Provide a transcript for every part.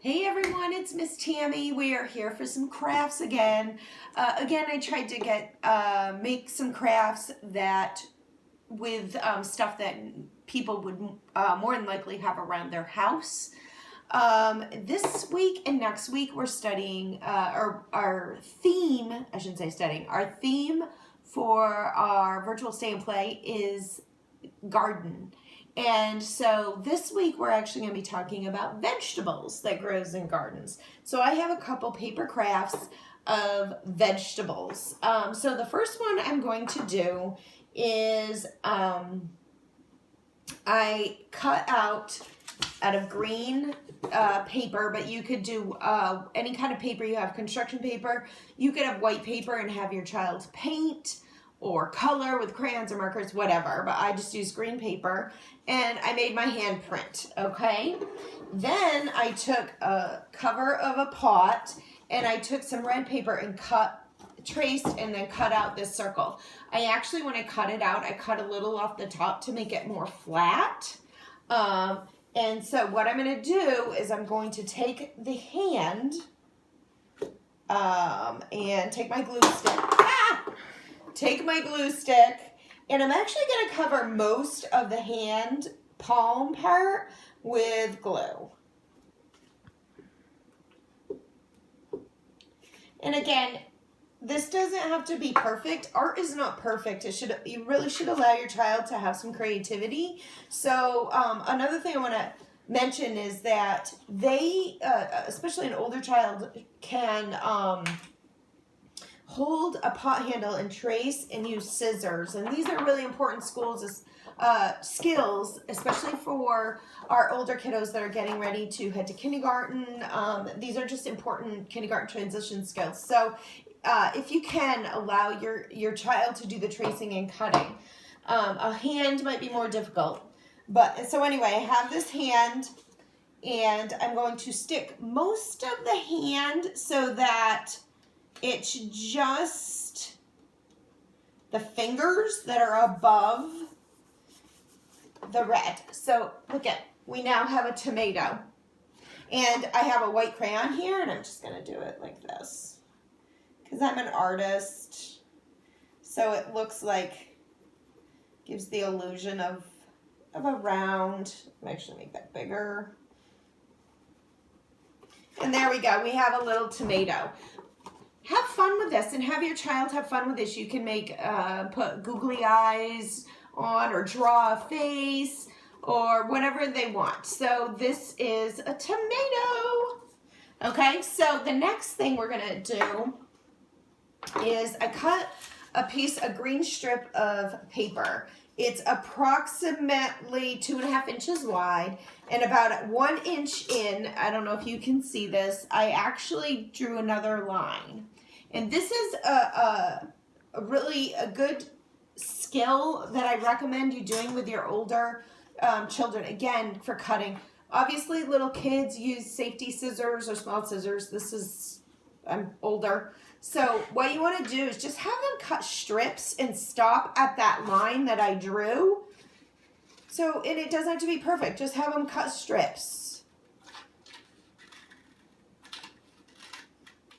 Hey everyone, it's Miss Tammy. We are here for some crafts again. I tried to make some crafts that with stuff that people would more than likely have around their house. This week and next week we're studying our theme. I shouldn't say studying. Our theme for our virtual stay and play is garden. And so this week we're actually going to be talking about vegetables that grows in gardens. So I have a couple paper crafts of vegetables. So the first one I'm going to do is I cut out of green paper, but you could do any kind of paper you have, construction paper. You could have white paper and have your child paint or color with crayons or markers, whatever, but I just used green paper and I made my handprint, okay? Then I took a cover of a pot and I took some red paper and traced and then cut out this circle. I actually, when I cut it out, I cut a little off the top to make it more flat. And so what I'm gonna do is I'm going to take the hand and take my glue stick. Take my glue stick, and I'm actually going to cover most of the hand palm part with glue. And again, this doesn't have to be perfect. Art is not perfect. You really should allow your child to have some creativity. So another thing I want to mention is that they, especially an older child, can hold a pot handle and trace and use scissors. And these are really important skills, especially for our older kiddos that are getting ready to head to kindergarten. These are just important kindergarten transition skills. So if you can allow your child to do the tracing and cutting. A hand might be more difficult. But so anyway, I have this hand and I'm going to stick most of the hand so that it's just the fingers that are above the red. So look at, we now have a tomato. And I have a white crayon here and I'm just gonna do it like this. Because I'm an artist. So it looks like, gives the illusion of a round. I'll actually make that bigger. And there we go, we have a little tomato. Have fun with this and have your child have fun with this. You can make, put googly eyes on or draw a face or whatever they want. So this is a tomato. Okay, so the next thing we're gonna do is I cut a green strip of paper. It's approximately 2.5 inches wide and about 1 inch in. I don't know if you can see this. I actually drew another line. And this is a really good skill that I recommend you doing with your older children, again, for cutting. Obviously, little kids use safety scissors or small scissors. I'm older. So what you want to do is just have them cut strips and stop at that line that I drew. So, and it doesn't have to be perfect. Just have them cut strips.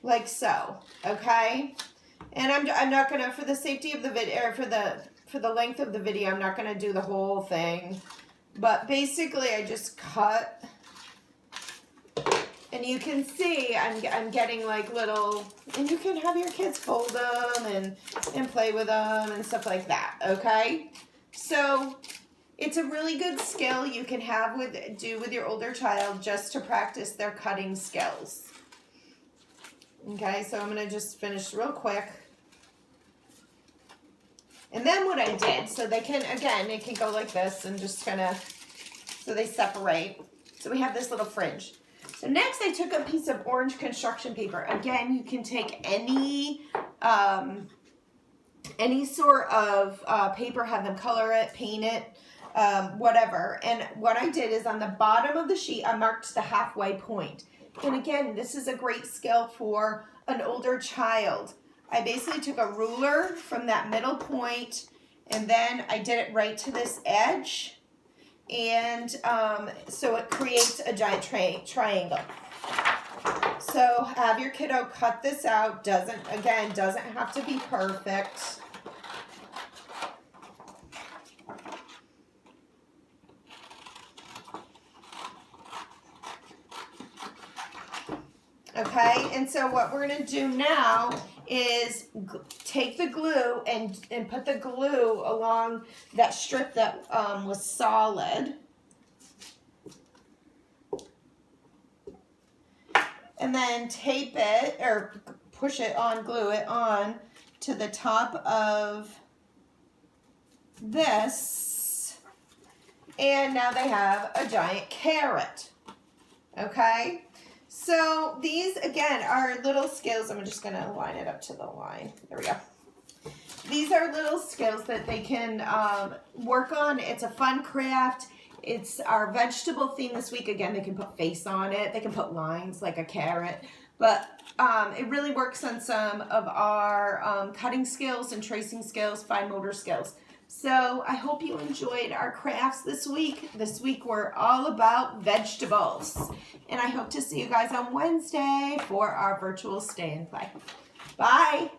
Like so, okay? And I'm not gonna, for the safety of the video, or for the length of the video, I'm not gonna do the whole thing. But basically, I just cut, and you can see I'm getting like little, and you can have your kids fold them and play with them and stuff like that, okay? So it's a really good skill you can do with your older child just to practice their cutting skills. Okay, so I'm going to just finish real quick. And then what I did, so they can, again, it can go like this and just kind of, so they separate. So we have this little fringe. So next I took a piece of orange construction paper. Again, you can take any sort of paper, have them color it, paint it, whatever. And what I did is on the bottom of the sheet, I marked the halfway point. And again, this is a great skill for an older child. I basically took a ruler from that middle point and then I did it right to this edge. And so it creates a giant triangle. So have your kiddo cut this out. Doesn't have to be perfect. Okay, and so what we're going to do now is take the glue and put the glue along that strip that was solid. And then tape it, or push it on, glue it on to the top of this. And now they have a giant carrot. Okay? So these, again, are little skills. I'm just going to line it up to the line. There we go. These are little skills that they can work on. It's a fun craft. It's our vegetable theme this week. Again, they can put face on it. They can put lines like a carrot. But it really works on some of our cutting skills and tracing skills, fine motor skills. So I hope you enjoyed our crafts this week. This week we're all about vegetables. And I hope to see you guys on Wednesday for our virtual stay and play. Bye.